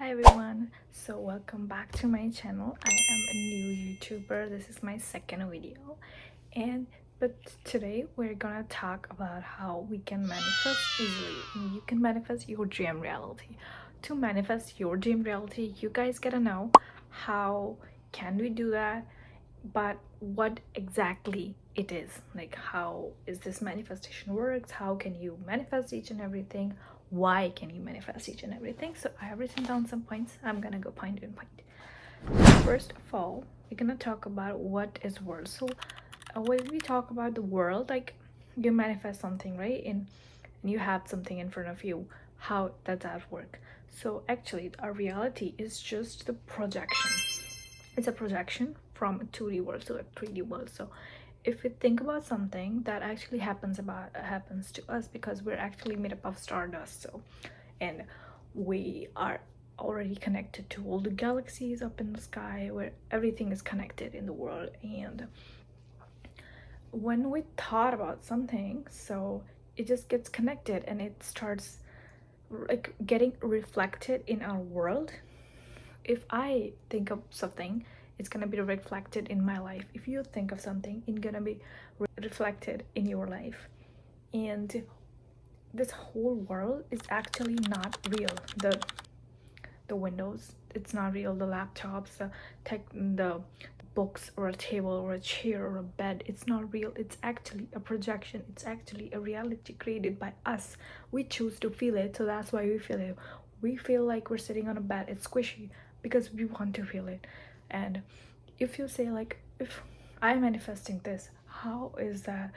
Hi everyone, so welcome back to my channel. I am a new YouTuber. This is my second video, but today we're gonna talk about how we can manifest easily. You can manifest your dream reality. To manifest your dream reality, you guys gotta know how can we do that, but what exactly it is, like how is this manifestation works, how can you manifest each and everything, why can you manifest each and everything. So I have written down some points. I'm gonna go point and point. First of all, we're gonna talk about what is world. So when we talk about the world, like you manifest something, right? And you have something in front of you. How does that work? So actually our reality is just the projection. It's a projection from a 2D world to a 3D world. So if we think about something that actually happens to us, because we're actually made up of stardust, so and we are already connected to all the galaxies up in the sky, where everything is connected in the world. And when we thought about something, so it just gets connected and it starts like getting reflected in our world. If I think of something, it's gonna be reflected in my life. If you think of something, it's gonna be reflected in your life. And this whole world is actually not real. The windows, it's not real. The laptops, the books, or a table, or a chair, or a bed, it's not real. It's actually a projection. It's actually a reality created by us. We choose to feel it, so that's why we feel it. We feel like we're sitting on a bed, it's squishy, because we want to feel it. And if you say, like, if I'm manifesting this, how is that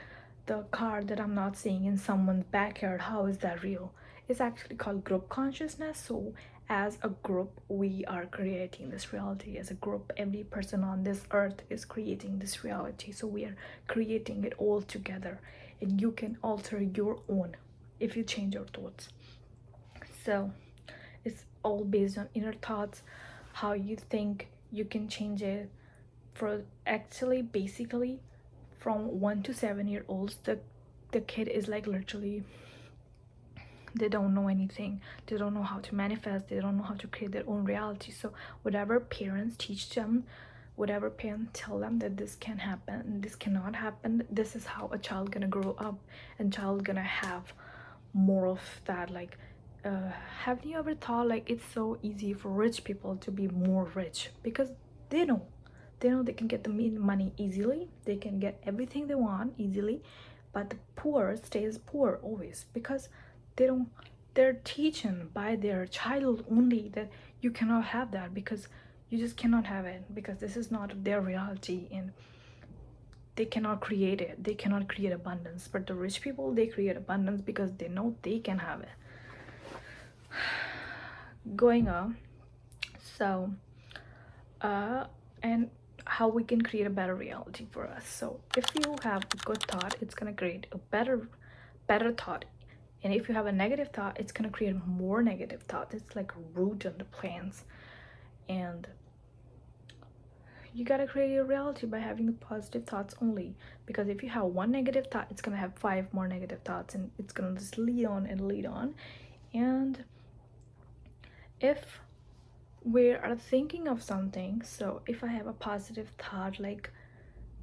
the car that I'm not seeing in someone's backyard, how is that real? It's actually called group consciousness. So as a group, we are creating this reality. As a group, every person on this earth is creating this reality. So we are creating it all together, and you can alter your own if you change your thoughts. So it's all based on inner thoughts. How you think, you can change it. For actually, basically, from 1 to 7 year olds, the kid is like literally, they don't know anything. They don't know how to manifest. They don't know how to create their own reality. So whatever parents teach them, whatever parents tell them that this can happen, this cannot happen, this is how a child gonna grow up, and child gonna have more of that. Like, have you ever thought, like, it's so easy for rich people to be more rich because they know they can get the money easily, they can get everything they want easily. But the poor stays poor always, because they're teaching by their child only that you cannot have that, because you just cannot have it, because this is not their reality, and they cannot create it. They cannot create abundance. But the rich people, they create abundance because they know they can have it. Going on, so and how we can create a better reality for us. So if you have a good thought, it's gonna create a better thought. And if you have a negative thought, it's gonna create more negative thought. It's like a root on the plants. And you gotta create your reality by having the positive thoughts only, because if you have one negative thought, it's gonna have 5 more negative thoughts, and it's gonna just lead on and lead on. And if we are thinking of something, so if I have a positive thought, like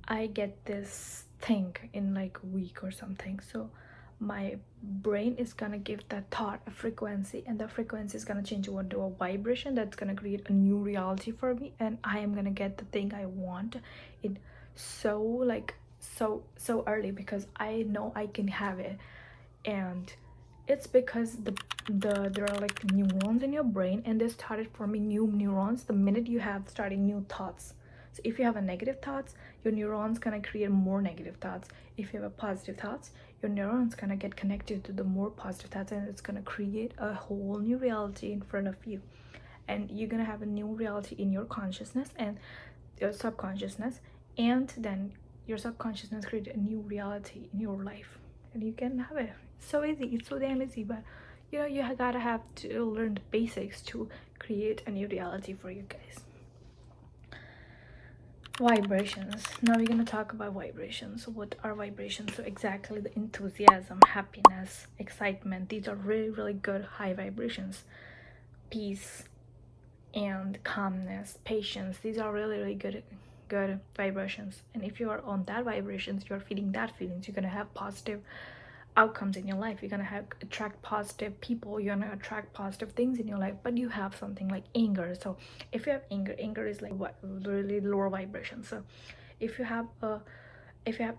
I get this thing in like a week or something, so my brain is gonna give that thought a frequency, and the frequency is gonna change into a vibration that's gonna create a new reality for me, and I am gonna get the thing I want in so like so early, because I know I can have it. And it's because there are like neurons in your brain, and they started forming new neurons the minute you have starting new thoughts. So if you have a negative thoughts, your neurons gonna create more negative thoughts. If you have a positive thoughts, your neurons gonna get connected to the more positive thoughts, and it's gonna create a whole new reality in front of you. And you're gonna have a new reality in your consciousness and your subconsciousness, and then your subconsciousness create a new reality in your life, and you can have it. It's so easy. It's so damn easy. But you know, you gotta have to learn the basics to create a new reality for you guys. Vibrations. Now we're gonna talk about vibrations. What are vibrations? So exactly the enthusiasm, happiness, excitement. These are really, really good high vibrations. Peace, and calmness, patience. These are really, really good vibrations. And if you are on that vibrations, you're feeling that feelings, you're gonna have positive outcomes in your life. You're gonna have attract positive people, you're gonna attract positive things in your life. But you have something like anger. So if you have anger is like what, really lower vibration. So if you have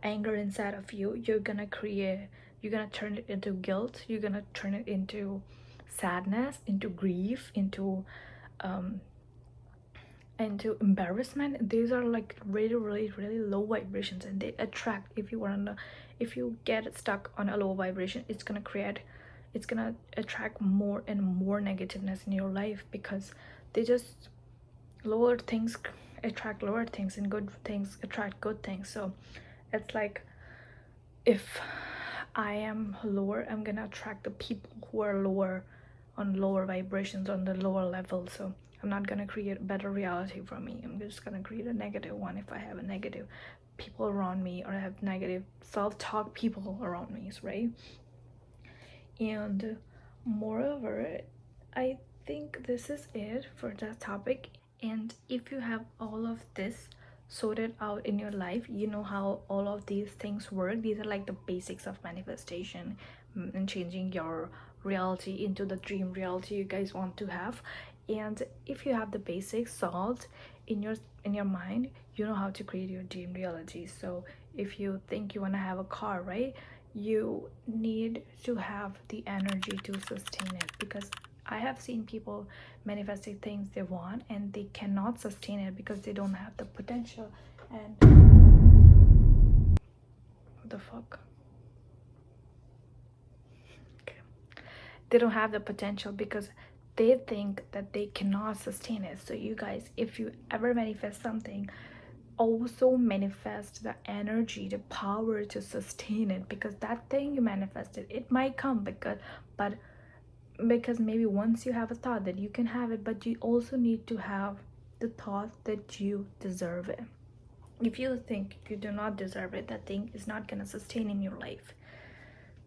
anger inside of you, you're gonna turn it into guilt, you're gonna turn it into sadness, into grief, um into embarrassment. These are like really, really, really low vibrations, and they attract. If you get stuck on a low vibration, it's gonna attract more and more negativeness in your life, because they just lower things attract lower things, and good things attract good things. So it's like, if I am lower, I'm gonna attract the people who are lower, on lower vibrations, on the lower level. So I'm not gonna create a better reality for me. I'm just gonna create a negative one if I have a negative people around me, or I have negative self-talk people around me, right? And moreover, I think this is it for that topic. And if you have all of this sorted out in your life, you know how all of these things work. These are like the basics of manifestation, and changing your reality into the dream reality you guys want to have. And if you have the basics solved in your mind, you know how to create your dream reality. So if you think you want to have a car, right, you need to have the energy to sustain it, because I have seen people manifesting things they want and they cannot sustain it because they don't have the potential. And what the fuck, okay, they don't have the potential because they think that they cannot sustain it. So you guys, if you ever manifest something, also manifest the energy, the power to sustain it, because that thing you manifested, it might come, because maybe once you have a thought that you can have it, but you also need to have the thought that you deserve it. If you think you do not deserve it, that thing is not going to sustain in your life.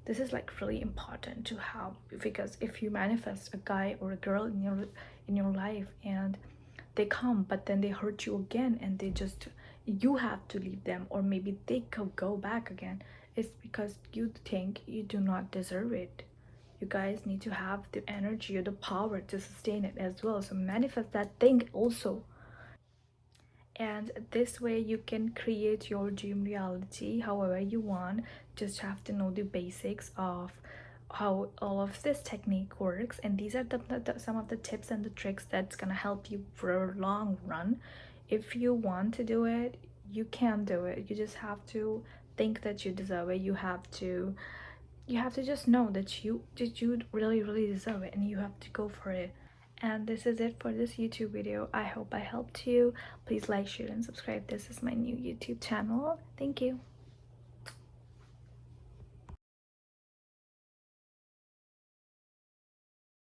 This is like really important to have, because if you manifest a guy or a girl in your life, and they come but then they hurt you again, and you have to leave them, or maybe they could go back again, it's because you think you do not deserve it. You guys need to have the energy or the power to sustain it as well. So manifest that thing also, and this way you can create your dream reality however you want. Just have to know the basics of how all of this technique works, and these are some of the tips and the tricks that's gonna help you for a long run. If you want to do it, you can do it. You just have to think that you deserve it. You have to just know that you really, really deserve it, and you have to go for it. And this is it for this YouTube video. I hope I helped you. Please like, share, and subscribe. This is my new YouTube channel. Thank you.